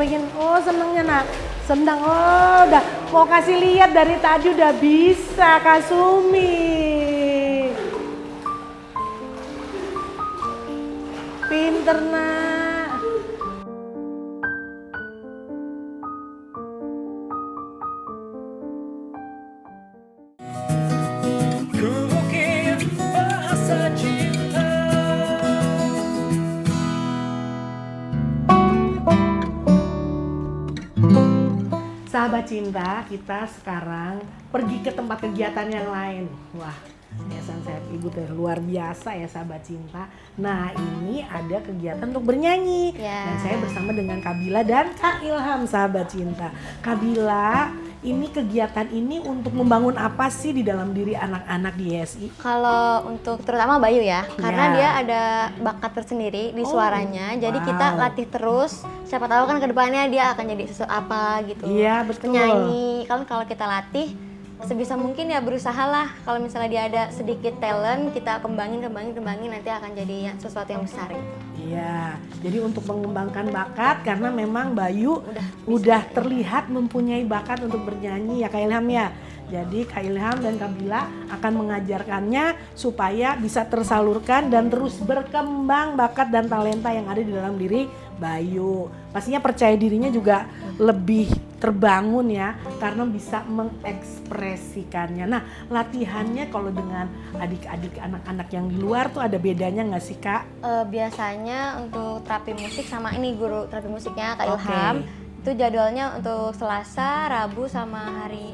pengen, oh senengnya nak, senang, oh udah mau kasih lihat dari tadi udah bisa Kak Sumi. Pinter nak. Sahabat cinta, kita sekarang pergi ke tempat kegiatan yang lain. Wah, Yayasan Sehat Ibu teh luar biasa ya sahabat cinta. Nah, ini ada kegiatan untuk bernyanyi. Dan saya bersama dengan Kabila dan Kak Ilham sahabat cinta. Kabila, ini kegiatan ini untuk membangun apa sih di dalam diri anak-anak di YSI? Kalau untuk terutama Bayu ya, karena dia ada bakat tersendiri di suaranya, jadi kita latih terus. Siapa tahu kan kedepannya dia akan jadi sesuatu apa gitu. Iya betul. Penyanyi, kalau kita latih sebisa mungkin ya berusahalah. Kalau misalnya dia ada sedikit talent, kita kembangin nanti akan jadi sesuatu yang besar gitu. Iya, jadi untuk mengembangkan bakat karena memang Bayu udah terlihat mempunyai bakat untuk bernyanyi ya Kak Ilham ya. Jadi Kak Ilham dan Kabila akan mengajarkannya supaya bisa tersalurkan dan terus berkembang bakat dan talenta yang ada di dalam diri Bayu. Pastinya percaya dirinya juga lebih terbangun ya karena bisa mengekspresikannya. Nah, latihannya kalau dengan adik-adik anak-anak yang di luar tuh ada bedanya nggak sih Kak? Biasanya untuk terapi musik sama ini guru terapi musiknya Kak Ilham. Itu jadwalnya untuk Selasa, Rabu sama hari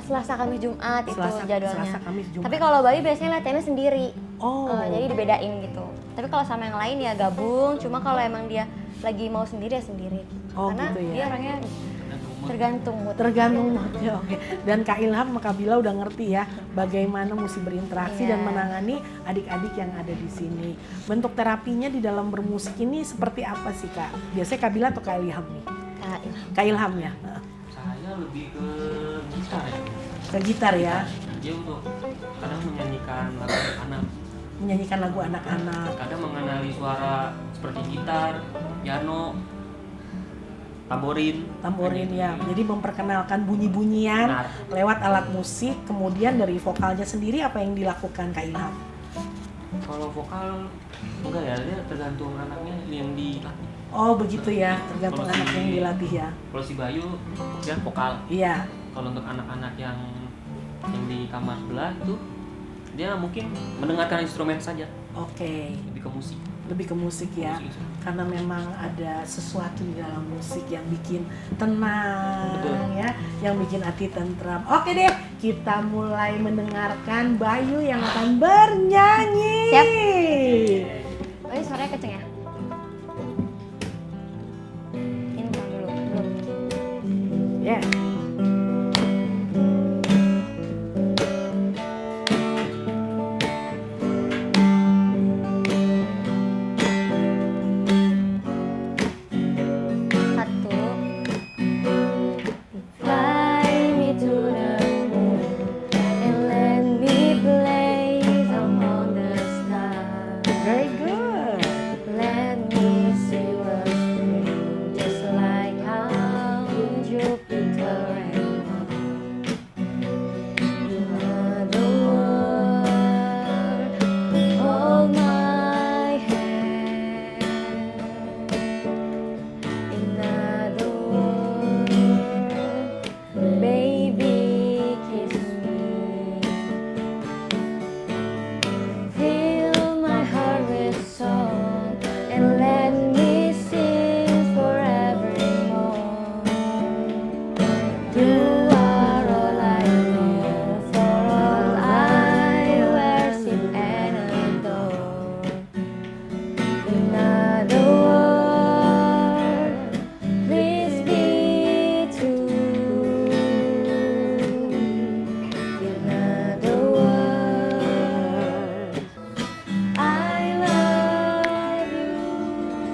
Selasa, Kamis, Jumat itu jadwalnya. Selasa, Kamis, Jumat. Tapi kalau Bayu biasanya latihannya sendiri. Oh. Jadi dibedain gitu. Tapi kalau sama yang lain ya gabung. Cuma kalau emang dia lagi mau sendiri ya sendiri. Oh, karena gitu ya. dia orangnya tergantung mood. Tergantung moodnya, oke. Dan Kak Ilham sama Kabila udah ngerti ya bagaimana mesti berinteraksi dan menangani adik-adik yang ada di sini. Bentuk terapinya di dalam bermusik ini seperti apa sih Kak? Biasanya Kabila atau Kak Ilham nih? Kak Ilham ya? Saya lebih ke gitar ya. Ke gitar ya? Dia untuk kadang menyanyikan lagu anak. Menyanyikan lagu anak-anak. Kadang mengenali suara seperti gitar, piano, tamborin Ya. Jadi memperkenalkan bunyi-bunyian lewat alat musik. Kemudian dari vokalnya sendiri apa yang dilakukan Kak Ilham? Kalau vokal enggak ya, dia tergantung anaknya yang dilatih. Oh begitu ya, tergantung anak yang dilatih ya. Kalau si Bayu dia vokal. Iya. Kalau untuk anak-anak yang di kamar sebelah itu dia mungkin mendengarkan instrumen saja. Oke. Lebih ke musik ya. Karena memang ada sesuatu di dalam musik yang bikin tenang. Betul. Ya, yang bikin hati tentram. Oke deh, kita mulai mendengarkan Bayu yang akan bernyanyi. Siap. Bayu suaranya kenceng ya? Ini dulu. Ya.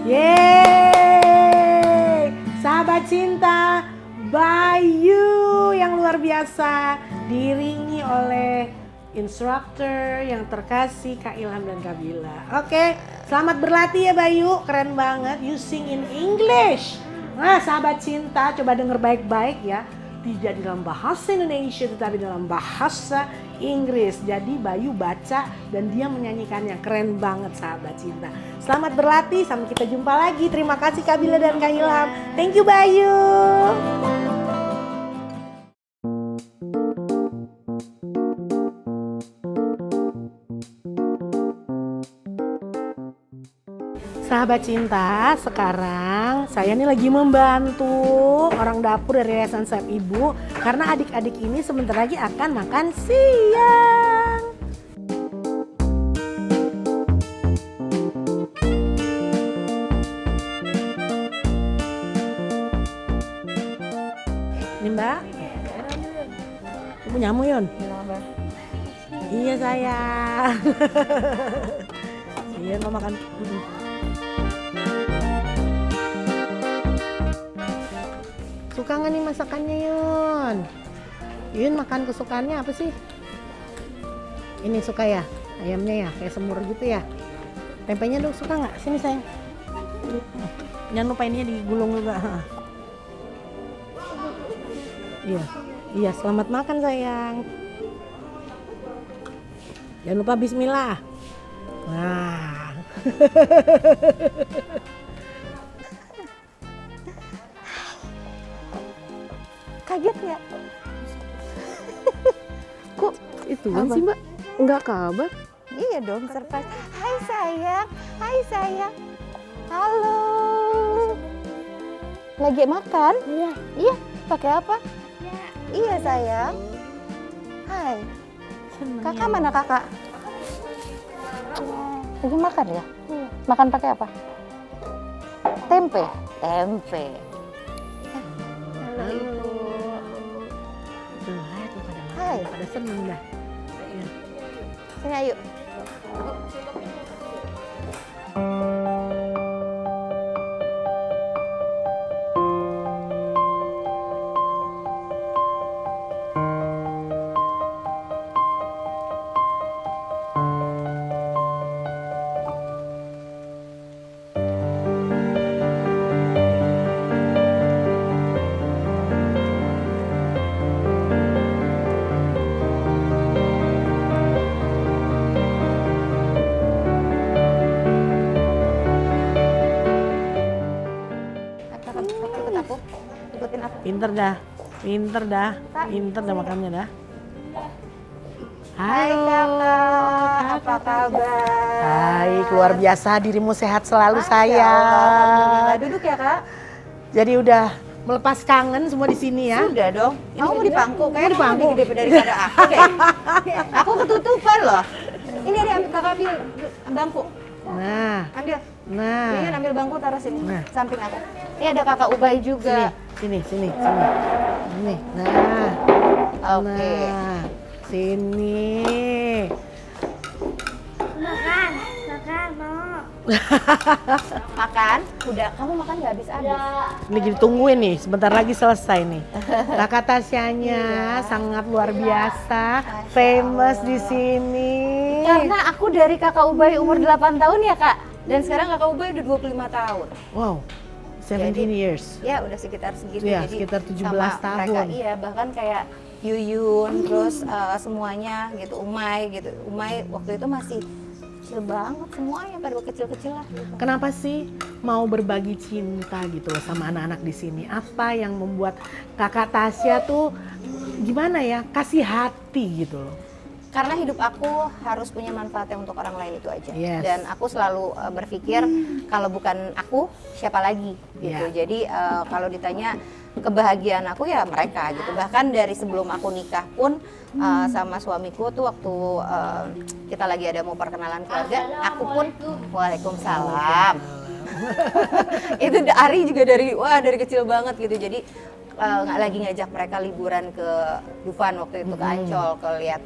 Yeay, sahabat cinta, Bayu yang luar biasa diiringi oleh instruktur yang terkasih Kak Ilham dan Kabila. Oke, selamat berlatih ya Bayu, keren banget. You sing in English. Nah, sahabat cinta, coba denger baik-baik ya. Tidak dalam bahasa Indonesia, tetapi dalam bahasa Inggris. Jadi Bayu baca dan dia menyanyikannya. Keren banget sahabat cinta. Selamat berlatih, sampai kita jumpa lagi. Terima kasih Kak Bila dan Kak Ilham. Thank you Bayu. Sahabat cinta, sekarang saya ini lagi membantu orang dapur dari Yayasan Sayap Ibu karena adik-adik ini sebentar lagi akan makan siang. Ini Mbak, Ibu nyamu Yun? Iya sayang. Iya mau makan. Suka nggak nih masakannya Yun? Yun makan kesukaannya apa sih? Ini suka ya? Ayamnya ya? Kayak semur gitu ya? Tempenya dong suka nggak? Sini sayang. Jangan lupa ini digulung juga. Iya, iya selamat makan sayang. Jangan lupa bismillah. Nah. Kaget nggak? Kok itu kan Apa? sih Mbak? Nggak kabar? Iya dong, surprise. Hai sayang, hai sayang. Halo. Lagi makan? Iya. Iya, pakai apa? Iya sayang. Hai. Kakak mana kakak? Lagi makan ya? Makan pakai apa? Tempe. Tempe. Halo Ibu. Tuh, hai tuh pada makan, Hai. pada seneng dah. Iya. Sini ayo. Ikut aku. Ikutin aku. Pinter dah, pinter dah, pinter dah makannya dah. Hai Halo. kakak, apa kabar? Hai, luar biasa dirimu sehat selalu Masya Allah, alhamdulillah. sayang. Duduk ya kak. Jadi udah melepas kangen semua di sini ya. Sudah dong. Kamu mau dipangku? Mau dipangku? Lebih gede daripada aku deh. Aku ketutupan loh. Ini ada ambil kakak ambil bangku. Nah, Ambil. nah. Ini ambil bangku taruh sini. Nah. Samping aku. Ini ada kakak Ubay juga. Sini, sini, sini, sini. Ini, nah. Oke. Nah, sini. Makan. Udah. Kamu makan nggak habis-habis? Ini ditungguin nih, sebentar lagi selesai nih. Kakak Tasyanya sangat luar biasa, famous di sini. Karena aku dari kakak Ubay umur 8 tahun ya kak. Dan sekarang kakak Ubay udah 25 tahun. Wow, 17 years. Ya udah sekitar segitu. Ya, Jadi sekitar 17 sama tahun. Mereka, iya bahkan kayak Yuyun, terus semuanya gitu, Umay gitu. Umay waktu itu masih kecil banget semuanya, pada kecil-kecil lah. Gitu. Kenapa sih mau berbagi cinta gitu loh sama anak-anak di sini? Apa yang membuat Kakak Tasya tuh gimana ya, kasih hati gitu loh? Karena hidup aku harus punya manfaatnya untuk orang lain itu aja. Yes. Dan aku selalu berpikir kalau bukan aku siapa lagi gitu. Yeah. Jadi kalau ditanya kebahagiaan aku ya mereka gitu. Bahkan dari sebelum aku nikah pun sama suamiku tuh waktu kita lagi ada mau perkenalan keluarga, aku pun Waalaikumsalam. Itu Ari juga dari kecil banget gitu. Jadi nggak lagi ngajak mereka liburan ke Dufan waktu itu, ke Ancol, ke lihat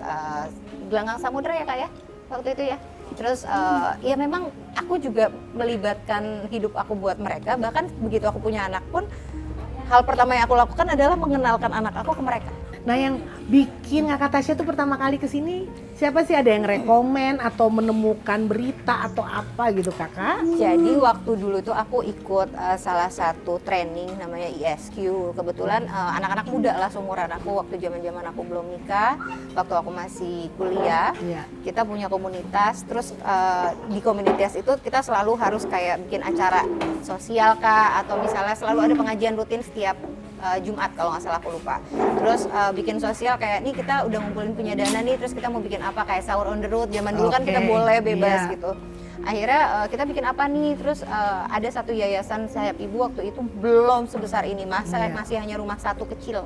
gelanggang samudra ya kak ya waktu itu ya. Terus ya memang aku juga melibatkan hidup aku buat mereka. Bahkan begitu aku punya anak pun hal pertama yang aku lakukan adalah mengenalkan anak aku ke mereka. Nah yang bikin Kakak Tasya tuh pertama kali kesini Siapa sih, ada yang rekomen atau menemukan berita atau apa gitu kakak? Jadi waktu dulu tuh aku ikut salah satu training namanya ISQ. Kebetulan anak-anak muda lah seumuran aku waktu zaman-zaman aku belum nikah, waktu aku masih kuliah. Iya. Kita punya komunitas, terus di komunitas itu kita selalu harus kayak bikin acara sosial kah, atau misalnya selalu ada pengajian rutin setiap Jumat kalau nggak salah aku lupa. Terus bikin sosial kayak nih kita udah ngumpulin punya dana nih, terus kita mau bikin apa kayak sahur on the road. Zaman dulu kan kita boleh bebas gitu. Akhirnya kita bikin apa nih, terus ada satu yayasan sayap ibu waktu itu belum sebesar ini, masih hanya rumah satu kecil.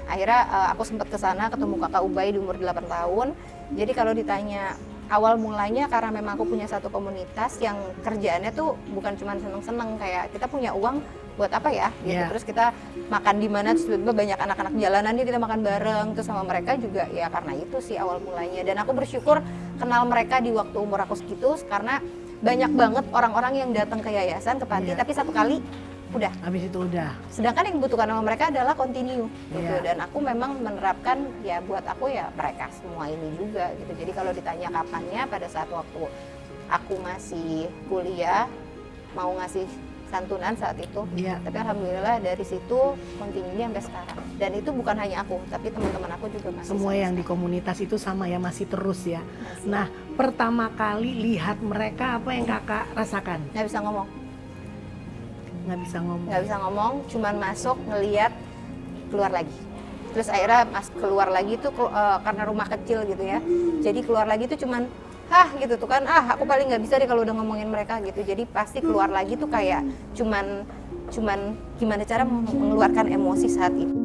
Akhirnya aku sempat ke sana ketemu kakak Ubay di umur 8 tahun. Jadi kalau ditanya awal mulanya karena memang aku punya satu komunitas yang kerjaannya tuh bukan cuma seneng-seneng, kayak kita punya uang buat apa ya gitu. Terus kita makan di mana, terus tiba-tiba banyak anak-anak jalanan nih, kita makan bareng terus sama mereka juga ya, karena itu sih awal mulanya. Dan aku bersyukur kenal mereka di waktu umur aku segitu, karena banyak banget orang-orang yang datang ke yayasan, ke panti, tapi satu kali udah. Habis itu udah. Sedangkan yang dibutuhkan sama mereka adalah continue gitu. Dan aku memang menerapkan ya buat aku ya mereka semua ini juga gitu. Jadi kalau ditanya kapannya, pada saat waktu aku masih kuliah mau ngasih santunan saat itu. Tapi alhamdulillah dari situ continue sampai sekarang. Dan itu bukan hanya aku, tapi teman-teman aku juga masih. Semua yang di komunitas itu sama ya, masih terus ya. Masih. Nah, pertama kali lihat mereka apa yang kakak rasakan? Nggak bisa ngomong. Nggak bisa ngomong, cuman masuk, ngeliat, keluar lagi. Terus akhirnya keluar lagi tuh karena rumah kecil gitu ya. Jadi keluar lagi tuh cuman gitu tuh kan, aku paling nggak bisa deh kalau udah ngomongin mereka gitu. Jadi pasti keluar lagi tuh kayak cuman gimana cara mengeluarkan emosi saat itu.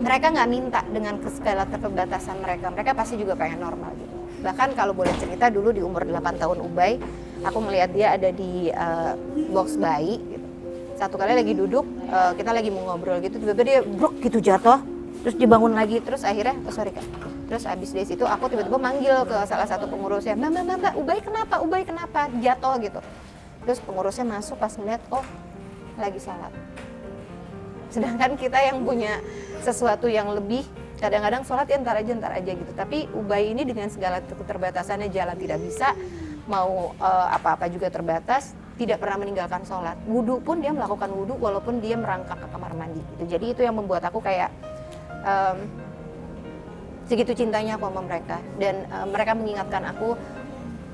Mereka nggak minta dengan segala keterbatasan mereka pasti juga pengen normal gitu. Bahkan kalau boleh cerita, dulu di umur 8 tahun Ubay, aku melihat dia ada di box bayi gitu. Satu kali lagi duduk, kita lagi mau ngobrol gitu, tiba-tiba dia bruk gitu jatuh, terus dibangun lagi, terus akhirnya, terus abis dari situ aku tiba-tiba manggil ke salah satu pengurusnya, Mbak, Ubay kenapa, jatuh gitu. Terus pengurusnya masuk pas ngeliat, oh lagi sholat. Sedangkan kita yang punya sesuatu yang lebih, kadang-kadang sholat ya ntar aja gitu. Tapi Ubay ini dengan segala keterbatasannya, jalan tidak bisa, mau apa-apa juga terbatas, tidak pernah meninggalkan sholat. Wudhu pun dia melakukan wudhu walaupun dia merangkak ke kamar mandi gitu. Jadi itu yang membuat aku kayak segitu cintanya aku sama mereka. Dan mereka mengingatkan aku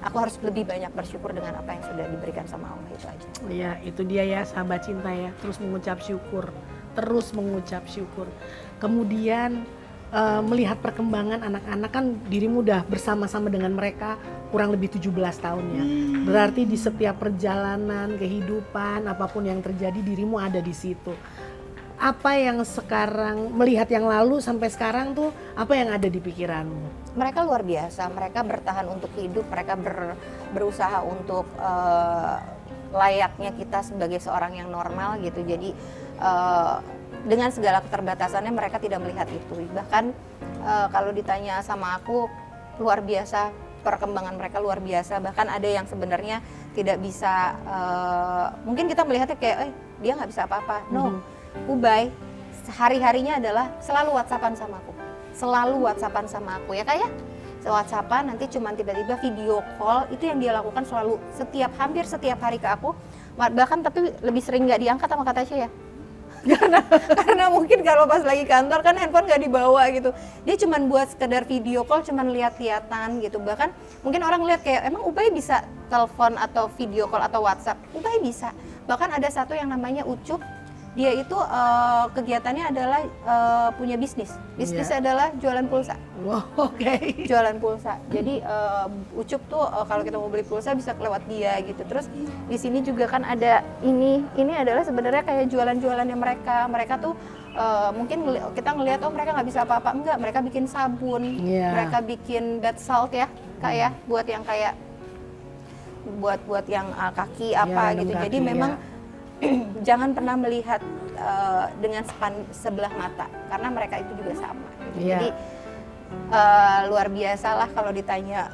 harus lebih banyak bersyukur dengan apa yang sudah diberikan sama Allah, itu aja. Iya, itu dia ya sahabat cinta ya, terus mengucap syukur. Kemudian melihat perkembangan anak-anak, kan dirimu udah bersama-sama dengan mereka kurang lebih 17 tahun ya. Berarti di setiap perjalanan kehidupan apapun yang terjadi, dirimu ada di situ. Apa yang sekarang, melihat yang lalu sampai sekarang tuh, apa yang ada di pikiranmu? Mereka luar biasa, mereka bertahan untuk hidup, mereka berusaha untuk layaknya kita sebagai seorang yang normal gitu. Jadi dengan segala keterbatasannya mereka tidak melihat itu. Bahkan kalau ditanya sama aku, luar biasa, perkembangan mereka luar biasa. Bahkan ada yang sebenarnya tidak bisa, mungkin kita melihatnya kayak dia nggak bisa apa-apa. No, Ubay hari-harinya adalah selalu WhatsAppan sama aku ya kayak WhatsAppan, nanti cuman tiba-tiba video call. Itu yang dia lakukan selalu, hampir setiap hari ke aku. Bahkan tapi lebih sering nggak diangkat sama kata Tasya ya. karena mungkin kalau pas lagi kantor kan handphone nggak dibawa gitu, dia cuman buat sekedar video call, cuman lihat-lihatan gitu. Bahkan mungkin orang lihat kayak emang Ubay bisa telepon atau video call atau WhatsApp, Ubay bisa. Bahkan ada satu yang namanya Ucup, dia itu kegiatannya adalah punya bisnis adalah jualan pulsa. Wow, oke. Jualan pulsa. Jadi Ucup tuh kalau kita mau beli pulsa bisa lewat dia gitu. Terus di sini juga kan ada ini adalah sebenarnya kayak jualan-jualannya mereka. Mereka tuh mungkin kita ngelihat mereka nggak bisa apa-apa, enggak. Mereka bikin sabun, mereka bikin bath salt ya, kayak buat yang kayak buat yang kaki apa gitu. Jadi memang jangan pernah melihat dengan sebelah mata, karena mereka itu juga sama. Jadi luar biasa lah kalau ditanya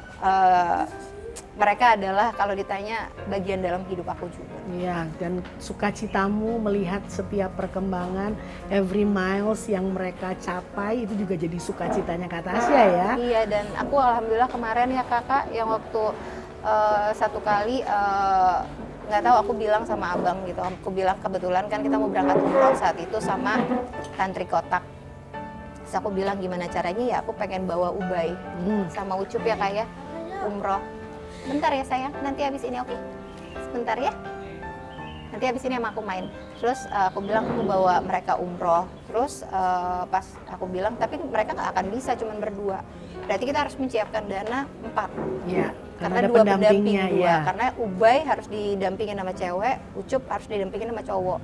mereka adalah kalau ditanya bagian dalam hidup aku juga. Iya, dan sukacitamu melihat setiap perkembangan, every miles yang mereka capai itu juga jadi sukacitanya Kak Tasya ya. Iya, dan aku alhamdulillah kemarin ya kakak yang waktu satu kali nggak tahu aku bilang sama abang gitu, aku bilang kebetulan kan kita mau berangkat umroh saat itu sama Tantri Kotak. Terus aku bilang gimana caranya ya, aku pengen bawa Ubay sama Ucup ya kak ya umroh. Bentar ya sayang, nanti habis ini oke? Sebentar ya. Nanti habis ini sama aku main. Terus aku bilang aku bawa mereka umroh. Terus pas aku bilang, tapi mereka nggak akan bisa cuman berdua. Berarti kita harus menyiapkan dana 4. Iya, Karena ada dua pendamping pendampingnya dua. ya. Karena Ubay harus didampingin sama cewek, Ucup harus didampingin sama cowok.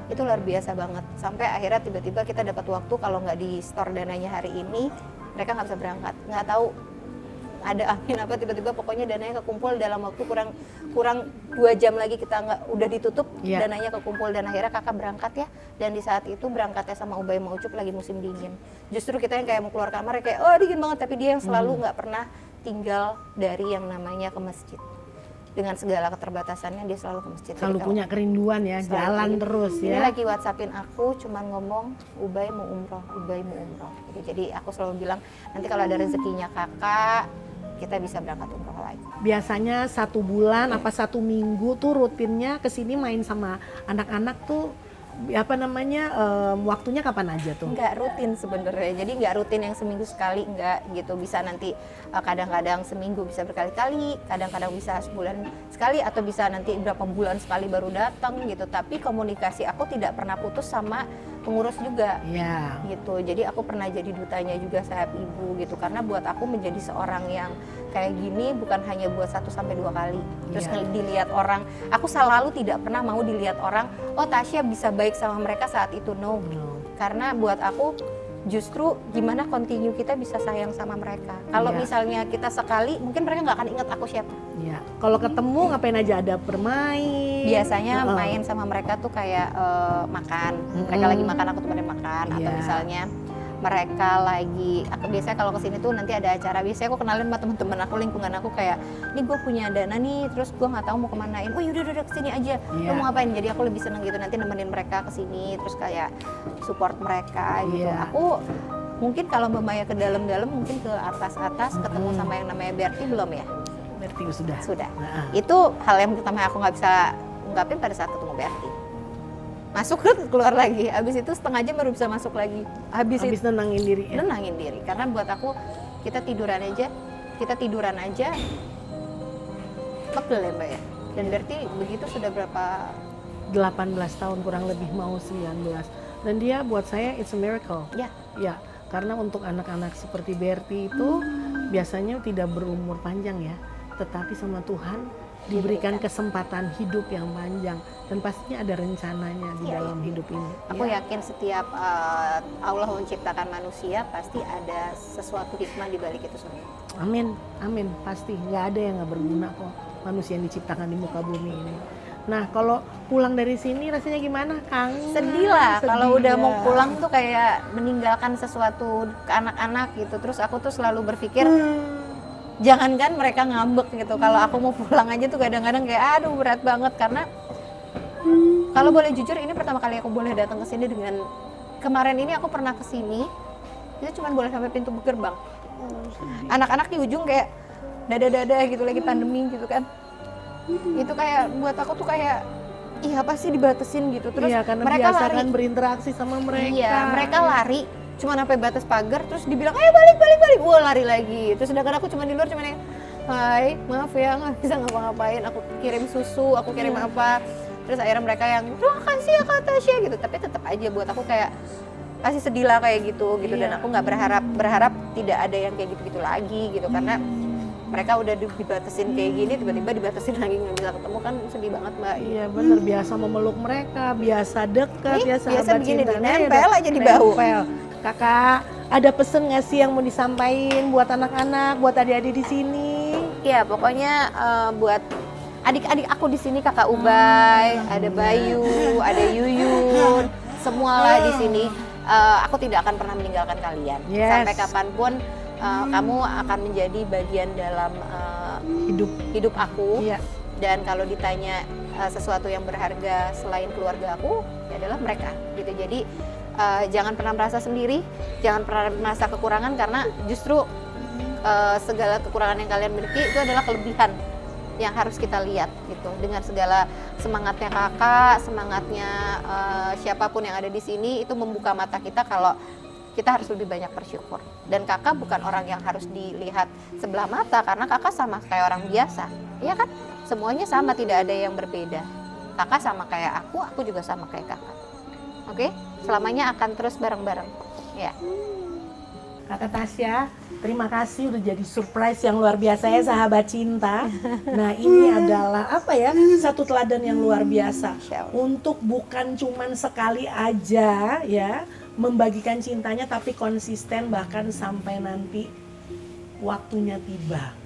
Itu luar biasa banget. Sampai akhirnya tiba-tiba kita dapat waktu kalau nggak di store dananya hari ini, mereka nggak bisa berangkat. Nggak tahu ada angin apa tiba-tiba pokoknya dananya kekumpul dalam waktu kurang 2 jam lagi kita udah ditutup dananya kekumpul dan akhirnya kakak berangkat ya. Dan di saat itu berangkatnya sama Ubay sama Ucup lagi musim dingin. Justru kita yang kayak mau keluar kamar kayak oh dingin banget, tapi dia yang selalu nggak pernah tinggal dari yang namanya ke masjid. Dengan segala keterbatasannya dia selalu ke masjid. Selalu punya kerinduan ya, jalan terus Ini ya. lagi WhatsAppin aku cuman ngomong Ubay mau umroh, Ubay mau umroh. Jadi aku selalu bilang nanti kalau ada rezekinya kakak kita bisa berangkat umroh lagi. Biasanya 1 bulan apa 1 minggu tuh rutinnya kesini main sama anak-anak tuh waktunya kapan aja tuh? Nggak rutin sebenarnya, jadi nggak rutin yang seminggu sekali, nggak gitu. Bisa nanti kadang-kadang seminggu bisa berkali-kali, kadang-kadang bisa sebulan sekali, atau bisa nanti berapa bulan sekali baru datang gitu. Tapi komunikasi aku tidak pernah putus sama pengurus juga. Iya. Gitu. Jadi aku pernah jadi dutanya juga Sayap Ibu gitu, karena buat aku menjadi seorang yang kayak gini bukan hanya buat 1 sampai 2 kali. Terus dilihat orang, aku selalu tidak pernah mau dilihat orang, oh Tasya bisa baik sama mereka saat itu, no. Karena buat aku justru gimana continue kita bisa sayang sama mereka. Kalau misalnya kita sekali, mungkin mereka nggak akan ingat aku siapa. Iya. Kalau ketemu ngapain aja, ada bermain. Biasanya main sama mereka tuh kayak makan. Mereka lagi makan, aku temenin makan. Atau misalnya mereka lagi, biasanya kalau kesini tuh nanti ada acara. Biasanya aku kenalin sama teman-teman aku, lingkungan aku kayak, nih gue punya dana nih, terus gue nggak tahu mau kemanain. Oh yaudah kesini aja. Lo mau ngapain? Jadi aku lebih seneng gitu nanti nemenin mereka kesini, terus kayak support mereka gitu. Aku mungkin kalau Mbak Maya ke dalam-dalam, mungkin ke atas-atas ketemu sama yang namanya Berti belum ya? Berti sudah. Itu hal yang pertama aku nggak bisa ungkapin pada saat ketemu Berti. Masuk keluar lagi, habis itu setengah jam baru bisa masuk lagi. Habis itu nenangin diri ya? Nenangin diri, karena buat aku kita tiduran aja pegel ya Mbak ya. Dan Berti begitu sudah berapa? 18 tahun kurang lebih, mau 19. Dan dia buat saya it's a miracle. Ya, karena untuk anak-anak seperti Berti itu biasanya tidak berumur panjang ya, tetapi sama Tuhan diberikan kesempatan hidup yang panjang, dan pastinya ada rencananya di dalam hidup ini. Aku yakin setiap Allah menciptakan manusia pasti ada sesuatu hikmah di balik itu semua. Amin, amin, pasti nggak ada yang nggak berguna kok manusia yang diciptakan di muka bumi ini. Nah, kalau pulang dari sini rasanya gimana, Kang? Sedih lah, kalau udah mau pulang tuh kayak meninggalkan sesuatu ke anak-anak gitu. Terus aku tuh selalu berpikir, jangankan mereka ngambek gitu, kalau aku mau pulang aja tuh kadang-kadang kayak aduh berat banget. Karena kalau boleh jujur, ini pertama kali aku boleh datang ke sini. Dengan kemarin ini aku pernah ke sini, itu cuma boleh sampai pintu gerbang. Anak-anak di ujung kayak dada-dada gitu, lagi pandemi gitu kan. Itu kayak buat aku tuh kayak iya apa sih dibatasin gitu. Terus karena mereka biasa lari, kan berinteraksi sama mereka. Iya, mereka lari cuma sampai batas pagar, terus dibilang ayo balik, wah lari lagi. Terus sedangkan aku cuma di luar, cuma yang hai maaf ya nggak bisa ngapa-ngapain, aku kirim susu, aku kirim apa. Terus akhirnya mereka yang terima kasih ya Kak Tasya gitu, tapi tetap aja buat aku kayak pasti sedih lah kayak gitu. Dan aku nggak berharap tidak ada yang kayak gitu lagi gitu, karena mereka udah dibatasin kayak gini, tiba-tiba dibatasin lagi nggak bisa ketemu, kan sedih banget Mbak. Iya benar, biasa memeluk mereka, biasa dekat, biasa begini nempel aja di bahu. Kakak, ada pesen nggak sih yang mau disampaikan buat anak-anak, buat adik-adik di sini? Ya pokoknya buat adik-adik aku di sini, Kakak Ubay, ada Bayu, ada Yuyun, semualah di sini. Aku tidak akan pernah meninggalkan kalian sampai kapanpun. Kamu akan menjadi bagian dalam hidup aku. Iya. Dan kalau ditanya sesuatu yang berharga selain keluarga aku, ya adalah mereka gitu. Jadi jangan pernah merasa sendiri, jangan pernah merasa kekurangan, karena justru segala kekurangan yang kalian miliki itu adalah kelebihan yang harus kita lihat gitu. Dengan segala semangatnya kakak, semangatnya siapapun yang ada di sini, itu membuka mata kita kalau kita harus lebih banyak bersyukur. Dan kakak bukan orang yang harus dilihat sebelah mata, karena kakak sama kayak orang biasa, iya kan? Semuanya sama, tidak ada yang berbeda. Kakak sama kayak aku juga sama kayak kakak. Oke? Selamanya akan terus bareng-bareng. Ya. Kakak Tasya, terima kasih udah jadi surprise yang luar biasa ya sahabat cinta. Nah ini adalah apa ya, satu teladan yang luar biasa untuk bukan cuman sekali aja ya membagikan cintanya, tapi konsisten bahkan sampai nanti waktunya tiba.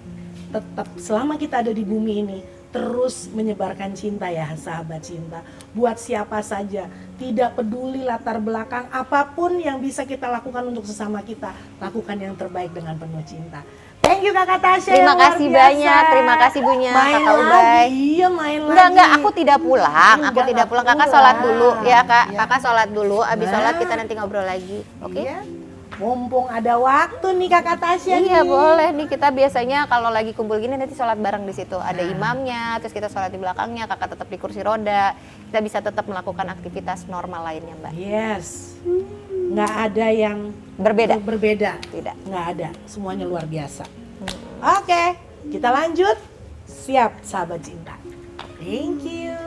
Tetap selama kita ada di bumi ini terus menyebarkan cinta ya sahabat cinta, buat siapa saja, tidak peduli latar belakang apapun yang bisa kita lakukan untuk sesama kita, lakukan yang terbaik dengan penuh cinta. Thank you Kakak Tasya. Terima kasih banyak, terima kasih Bunya, main Kakak Ubay. Iya main Enggak, lagi. aku tidak pulang, kakak sholat dulu ya kak, Iya. kakak sholat dulu, abis Nah. sholat kita nanti ngobrol lagi, oke? Iya. Mumpung ada waktu nih Kakak Tasya Iya nih. boleh nih, kita biasanya kalau lagi kumpul gini nanti sholat bareng di situ. Ada Nah. imamnya, terus kita sholat di belakangnya, kakak tetap di kursi roda. Kita bisa tetap melakukan aktivitas normal lainnya Mbak. Yes. Nggak ada yang Berbeda? Tidak. Nggak ada. Semuanya luar biasa. Oke, kita lanjut. Siap sahabat cinta. Thank you.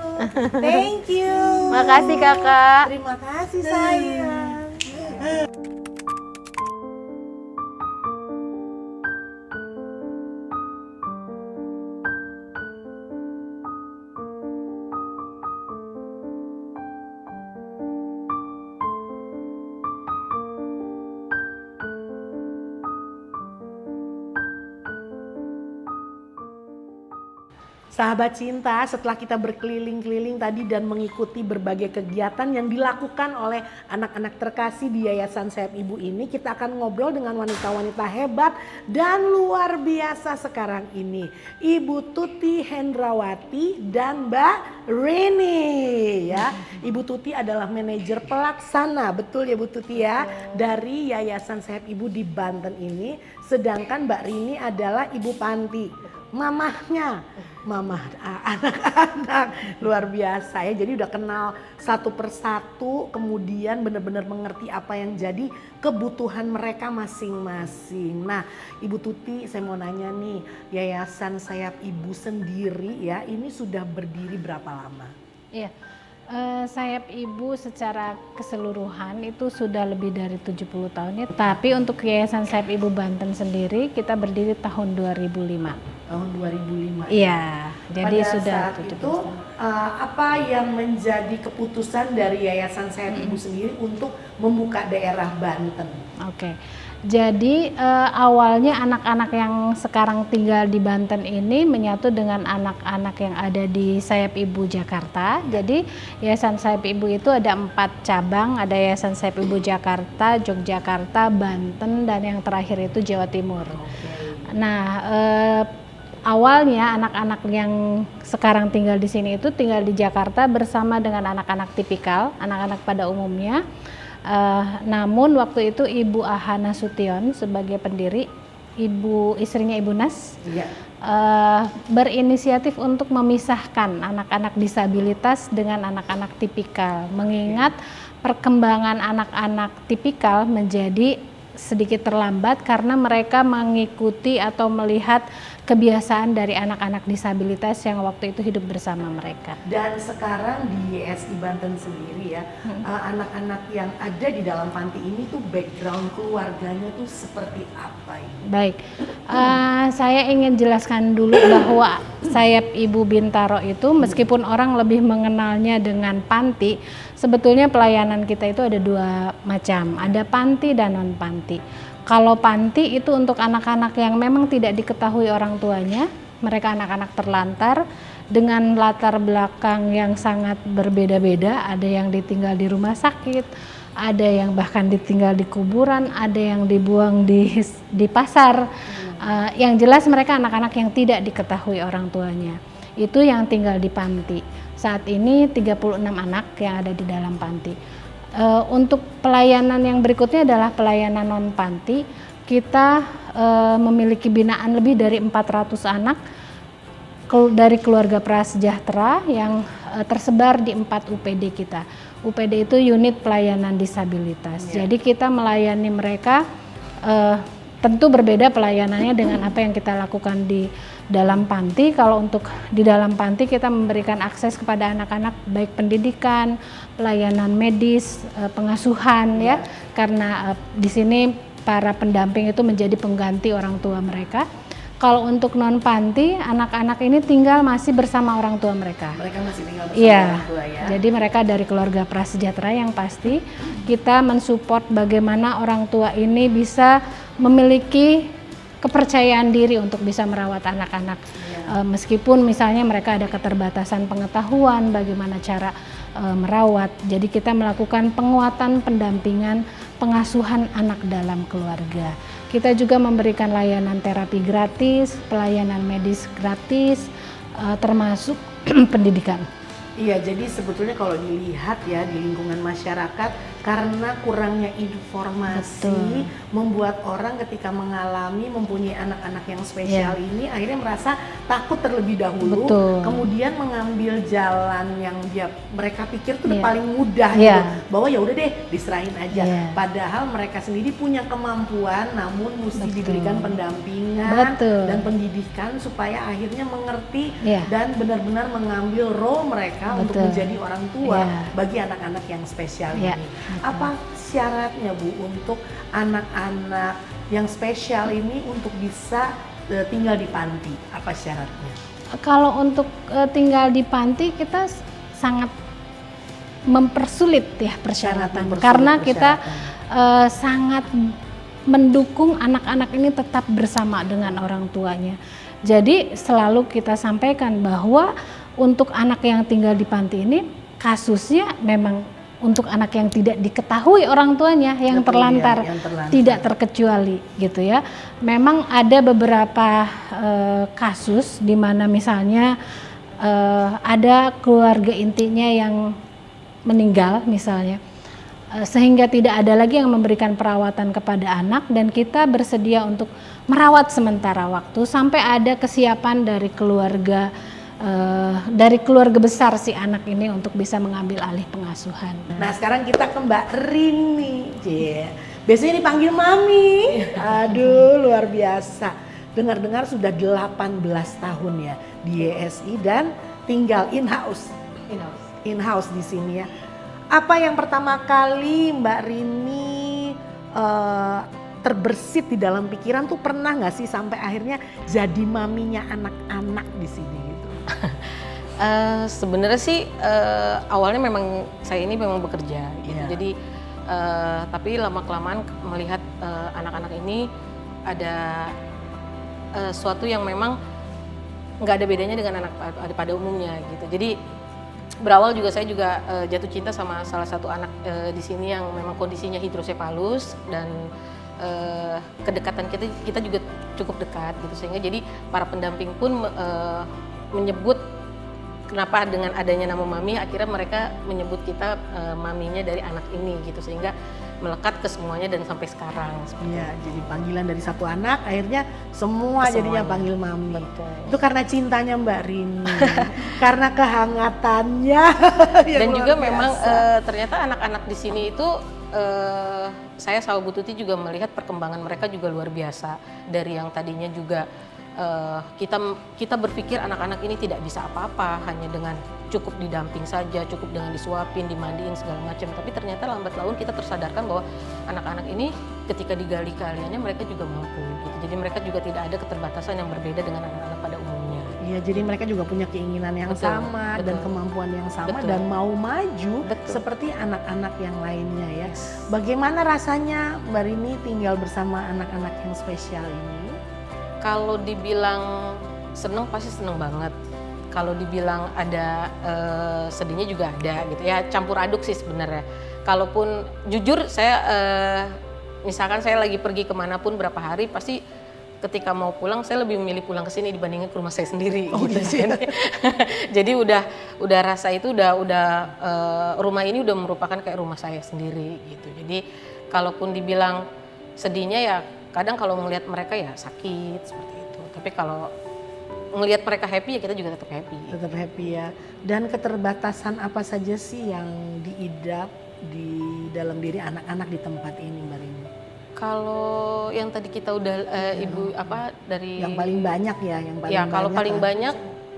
Thank you. Makasih kakak. Terima kasih sayang. Sahabat cinta, setelah kita berkeliling-keliling tadi dan mengikuti berbagai kegiatan yang dilakukan oleh anak-anak terkasih di Yayasan Sayap Ibu ini, kita akan ngobrol dengan wanita-wanita hebat dan luar biasa sekarang ini. Ibu Tuti Hendrawati dan Mbak Rini ya. Ibu Tuti adalah manajer pelaksana, betul ya Bu Tuti ya, dari Yayasan Sayap Ibu di Banten ini. Sedangkan Mbak Rini adalah ibu panti, mamahnya, mamah anak-anak, luar biasa ya. Jadi udah kenal satu persatu, kemudian benar-benar mengerti apa yang jadi kebutuhan mereka masing-masing. Nah Ibu Tuti, saya mau nanya nih, Yayasan Sayap Ibu sendiri ya, ini sudah berdiri berapa lama? Iya, Sayap Ibu secara keseluruhan itu sudah lebih dari 70 tahun ya. Tapi untuk Yayasan Sayap Ibu Banten sendiri kita berdiri tahun 2005. Tahun 2005. Iya, jadi Pada sudah saat 70 itu tahun. apa yang menjadi keputusan dari Yayasan Sayap Ibu sendiri untuk membuka daerah Banten? Oke. Jadi awalnya anak-anak yang sekarang tinggal di Banten ini menyatu dengan anak-anak yang ada di Sayap Ibu Jakarta. Jadi Yayasan Sayap Ibu itu ada 4 cabang, ada Yayasan Sayap Ibu Jakarta, Yogyakarta, Banten, dan yang terakhir itu Jawa Timur. Nah awalnya anak-anak yang sekarang tinggal di sini itu tinggal di Jakarta bersama dengan anak-anak tipikal, anak-anak pada umumnya. Namun waktu itu Ibu Ahana Sution sebagai pendiri, istrinya Ibu Nas, berinisiatif untuk memisahkan anak-anak disabilitas dengan anak-anak tipikal, mengingat perkembangan anak-anak tipikal menjadi sedikit terlambat karena mereka mengikuti atau melihat kebiasaan dari anak-anak disabilitas yang waktu itu hidup bersama mereka. Dan sekarang di YSI Banten sendiri ya, anak-anak yang ada di dalam panti ini tuh background keluarganya tuh seperti apa ini? Baik, saya ingin jelaskan dulu bahwa Sayap Ibu Bintaro itu meskipun orang lebih mengenalnya dengan panti, sebetulnya pelayanan kita itu ada 2 macam, ada panti dan non panti. Kalau panti itu untuk anak-anak yang memang tidak diketahui orang tuanya, mereka anak-anak terlantar dengan latar belakang yang sangat berbeda-beda, ada yang ditinggal di rumah sakit, ada yang bahkan ditinggal di kuburan, ada yang dibuang di pasar, Yang jelas mereka anak-anak yang tidak diketahui orang tuanya. Itu yang tinggal di panti. Saat ini 36 anak yang ada di dalam panti. Untuk pelayanan yang berikutnya adalah pelayanan non panti. Kita memiliki binaan lebih dari 400 anak dari keluarga prasejahtera yang tersebar di 4 UPD kita. UPD itu unit pelayanan disabilitas. Jadi kita melayani mereka, tentu berbeda pelayanannya dengan apa yang kita lakukan di dalam panti. Kalau untuk di dalam panti kita memberikan akses kepada anak-anak baik pendidikan, pelayanan medis, pengasuhan ya. Karena di sini para pendamping itu menjadi pengganti orang tua mereka. Kalau untuk non panti, anak-anak ini tinggal masih bersama orang tua mereka. Mereka masih tinggal bersama orang tua ya. Jadi mereka dari keluarga prasejahtera yang pasti kita mensupport bagaimana orang tua ini bisa memiliki kepercayaan diri untuk bisa merawat anak-anak. Meskipun misalnya mereka ada keterbatasan pengetahuan bagaimana cara merawat. Jadi kita melakukan penguatan pendampingan pengasuhan anak dalam keluarga. Kita juga memberikan layanan terapi gratis, pelayanan medis gratis, termasuk pendidikan. Iya, jadi sebetulnya kalau dilihat ya di lingkungan masyarakat, karena kurangnya informasi membuat orang ketika mengalami mempunyai anak-anak yang spesial ini akhirnya merasa takut terlebih dahulu, kemudian mengambil jalan yang mereka pikir itu paling mudah gitu, bahwa ya udah deh diserahin aja. Padahal mereka sendiri punya kemampuan, namun mesti diberikan pendampingan dan pendidikan supaya akhirnya mengerti dan benar-benar mengambil role mereka untuk menjadi orang tua bagi anak-anak yang spesial ini. Apa syaratnya Bu untuk anak-anak yang spesial ini untuk bisa tinggal di panti? Apa syaratnya? Kalau untuk tinggal di panti kita sangat mempersulit ya persyaratan, karena kita sangat mendukung anak-anak ini tetap bersama dengan orang tuanya. Jadi selalu kita sampaikan bahwa untuk anak yang tinggal di panti ini kasusnya memang untuk anak yang tidak diketahui orang tuanya yang terlantar, tidak terkecuali gitu ya. Memang ada beberapa kasus di mana misalnya ada keluarga intinya yang meninggal misalnya, sehingga tidak ada lagi yang memberikan perawatan kepada anak, dan kita bersedia untuk merawat sementara waktu sampai ada kesiapan dari keluarga besar si anak ini untuk bisa mengambil alih pengasuhan. Nah sekarang kita ke Mbak Rini, biasanya dipanggil Mami. Aduh luar biasa. Dengar-dengar sudah 18 tahun ya di YSI dan tinggal in-house di sini ya. Apa yang pertama kali Mbak Rini terbersit di dalam pikiran tuh, pernah nggak sih sampai akhirnya jadi maminya anak-anak di sini gitu? Sebenarnya sih awalnya memang saya ini memang bekerja gitu. Jadi tapi lama-kelamaan melihat anak-anak ini ada suatu yang memang nggak ada bedanya dengan anak pada umumnya gitu. Jadi berawal juga saya juga jatuh cinta sama salah satu anak di sini yang memang kondisinya hidrosefalus, dan kedekatan kita juga cukup dekat gitu, sehingga jadi para pendamping pun menyebut kenapa dengan adanya nama Mami, akhirnya mereka menyebut kita maminya dari anak ini gitu, sehingga melekat ke semuanya dan sampai sekarang. Iya, jadi panggilan dari satu anak akhirnya semua jadinya panggil Mami. Betul. Itu karena cintanya Mbak Rini, karena kehangatannya. Dan juga memang ternyata anak-anak di sini itu saya sama Bu Tuti juga melihat perkembangan mereka juga luar biasa. Dari yang tadinya juga kita berpikir anak-anak ini tidak bisa apa-apa hanya dengan cukup didamping saja, cukup dengan disuapin, dimandiin segala macam. Tapi ternyata lambat laun kita tersadarkan bahwa anak-anak ini ketika digali keahliannya mereka juga mampu gitu. Jadi mereka juga tidak ada keterbatasan yang berbeda dengan anak-anak pada umumnya. Iya, jadi mereka juga punya keinginan yang sama dan kemampuan yang sama dan mau maju seperti anak-anak yang lainnya ya. Bagaimana rasanya Mbak Rini tinggal bersama anak-anak yang spesial ini? Kalau dibilang seneng pasti seneng banget. Kalau dibilang ada sedihnya juga ada gitu ya, campur aduk sih sebenarnya. Kalaupun jujur saya misalkan saya lagi pergi kemanapun berapa hari, pasti ketika mau pulang saya lebih memilih pulang ke sini dibandingin ke rumah saya sendiri. Oh, gitu. gitu ya. Jadi udah rasa itu rumah ini udah merupakan kayak rumah saya sendiri gitu. Jadi kalaupun dibilang sedihnya ya kadang kalau melihat mereka ya sakit seperti itu. Tapi kalau ngelihat mereka happy ya kita juga tetap happy. Tetap happy ya. Dan keterbatasan apa saja sih yang diidap di dalam diri anak-anak di tempat ini, Mbak Rini? Kalau yang tadi kita udah ibu dari Yang paling banyak ya, yang paling ya kalau banyak paling lah. banyak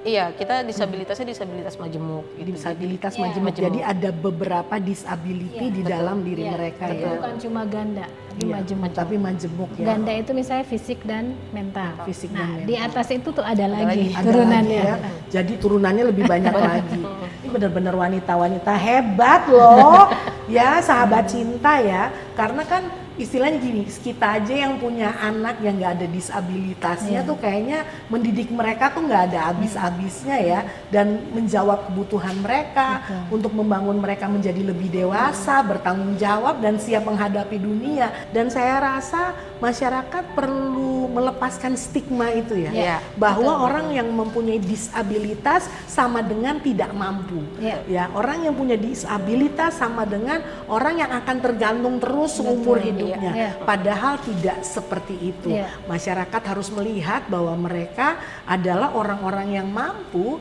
iya kita disabilitasnya disabilitas majemuk gitu. Disabilitas Jadi, majemuk. majemuk. Jadi ada beberapa disability di dalam diri Iya, mereka tapi ya. bukan cuma ganda, tapi Iya, majemuk. tapi majemuk ya. Ganda itu misalnya fisik dan mental. Fisik dan Nah, mental. di atas itu tuh ada lagi Ada turunannya. lagi ya. Jadi turunannya lebih banyak lagi. Ini benar-benar wanita-wanita hebat loh. Ya, sahabat cinta ya. Karena kan istilahnya gini, kita aja yang punya anak yang nggak ada disabilitasnya tuh kayaknya mendidik mereka tuh nggak ada habis-habisnya ya, dan menjawab kebutuhan mereka untuk membangun mereka menjadi lebih dewasa, bertanggung jawab dan siap menghadapi dunia. Dan saya rasa masyarakat perlu melepaskan stigma itu ya, Iya, bahwa orang yang mempunyai disabilitas sama dengan tidak mampu. Iya. Ya, orang yang punya disabilitas sama dengan orang yang akan tergantung terus seumur hidupnya. Iya. Padahal tidak seperti itu. Iya. Masyarakat harus melihat bahwa mereka adalah orang-orang yang mampu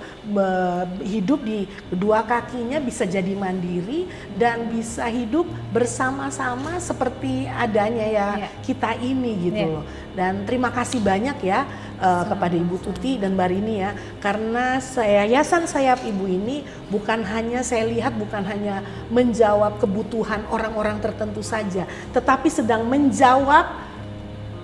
hidup di kedua kakinya, bisa jadi mandiri dan bisa hidup bersama-sama seperti adanya ya Iya. kita ini gitu Iya. loh. Dan terima kasih banyak ya kepada Ibu Tuti dan Mbak Rini ya, karena Yayasan Sayap Ibu ini bukan hanya saya lihat bukan hanya menjawab kebutuhan orang-orang tertentu saja, tetapi sedang menjawab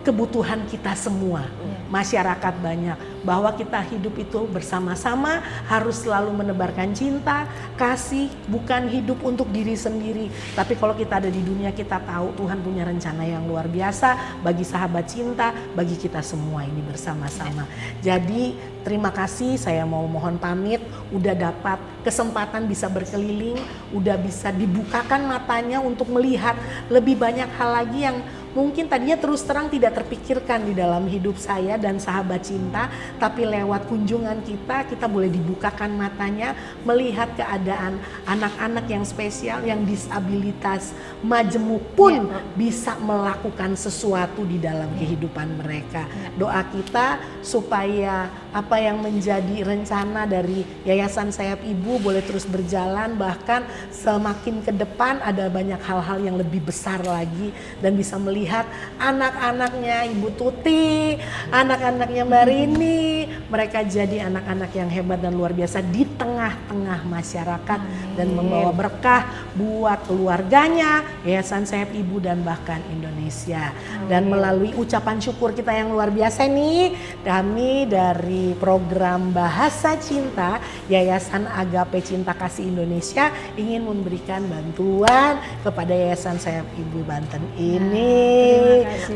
kebutuhan kita semua, masyarakat banyak, bahwa kita hidup itu bersama-sama, harus selalu menebarkan cinta, kasih, bukan hidup untuk diri sendiri. Tapi kalau kita ada di dunia, kita tahu Tuhan punya rencana yang luar biasa bagi sahabat cinta, bagi kita semua ini bersama-sama. Jadi terima kasih, saya mau mohon pamit, udah dapat kesempatan bisa berkeliling, udah bisa dibukakan matanya untuk melihat lebih banyak hal lagi yang mungkin tadinya terus terang tidak terpikirkan di dalam hidup saya dan sahabat cinta, tapi lewat kunjungan kita boleh dibukakan matanya, melihat keadaan anak-anak yang spesial, yang disabilitas majemuk pun bisa melakukan sesuatu di dalam kehidupan mereka. Doa kita supaya apa yang menjadi rencana dari Yayasan Sayap Ibu boleh terus berjalan, bahkan semakin ke depan ada banyak hal-hal yang lebih besar lagi, dan bisa melihat anak-anaknya Ibu Tuti, anak-anaknya Mbak Rini, mereka jadi anak-anak yang hebat dan luar biasa di tengah-tengah masyarakat dan membawa berkah buat keluarganya, Yayasan Sayap Ibu dan bahkan Indonesia. Dan melalui ucapan syukur kita yang luar biasa nih, kami dari program Bahasa Cinta Yayasan Agape Cinta Kasih Indonesia ingin memberikan bantuan kepada Yayasan Sayap Ibu Banten ini.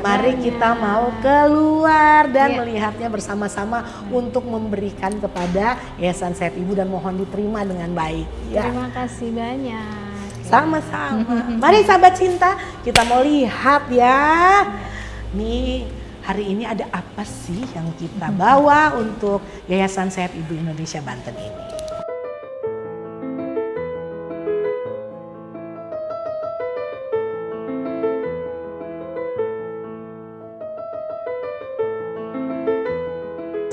Mari kita mau keluar dan melihatnya bersama-sama untuk memberikan kepada Yayasan Sayap Ibu, dan mohon diterima dengan baik ya. Terima kasih banyak. Sama-sama. Mari sahabat cinta, kita mau lihat ya. Nih, hari ini ada apa sih yang kita bawa untuk Yayasan Sayap Ibu Indonesia Banten ini?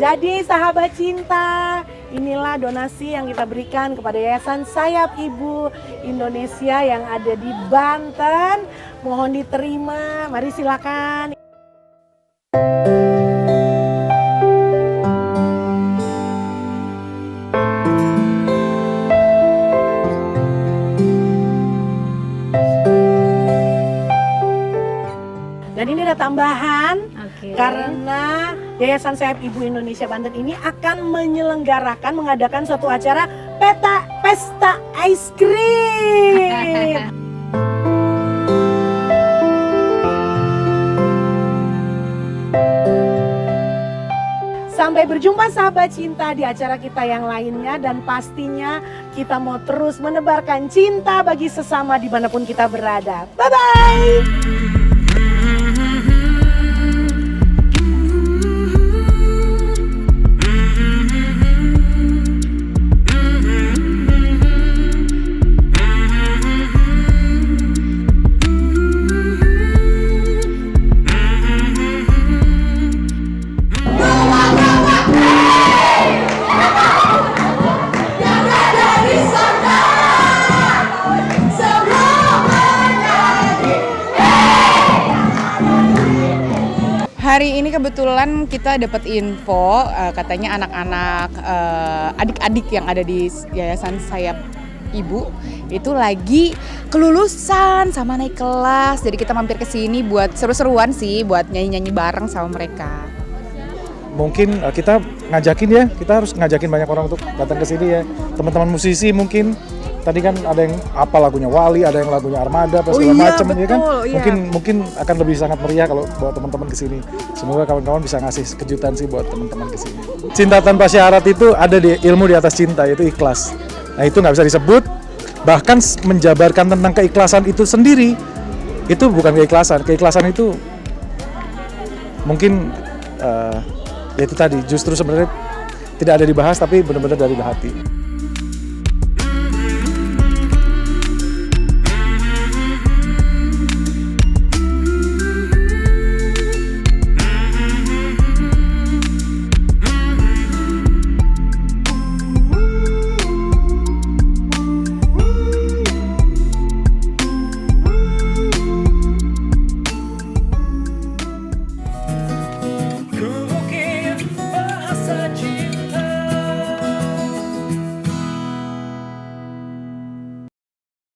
Jadi sahabat cinta, inilah donasi yang kita berikan kepada Yayasan Sayap Ibu Indonesia yang ada di Banten. Mohon diterima, mari silakan. Dan ini ada tambahan. Oke. Karena Yayasan Sayap Ibu Indonesia Banten ini akan mengadakan suatu acara pesta ice cream. Sampai berjumpa sahabat cinta di acara kita yang lainnya, dan pastinya kita mau terus menebarkan cinta bagi sesama dimanapun kita berada. Bye-bye. Hari ini kebetulan kita dapat info katanya anak-anak adik-adik yang ada di Yayasan Sayap Ibu itu lagi kelulusan sama naik kelas. Jadi kita mampir ke sini buat seru-seruan sih, buat nyanyi-nyanyi bareng sama mereka. Mungkin kita ngajakin ya, kita harus ngajakin banyak orang untuk datang ke sini ya. Teman-teman musisi mungkin tadi kan ada yang apa lagunya Wali, ada yang lagunya Armada, apa segala macam ya kan. Iya. Mungkin akan lebih sangat meriah kalau bawa teman-teman ke sini. Semoga kawan-kawan bisa ngasih kejutan sih buat teman-teman ke sini. Cinta tanpa syarat itu ada di ilmu di atas cinta, yaitu ikhlas. Nah, itu nggak bisa disebut. Bahkan menjabarkan tentang keikhlasan itu sendiri, itu bukan keikhlasan. Keikhlasan itu mungkin ya itu tadi, justru sebenarnya tidak ada dibahas tapi benar-benar dari hati.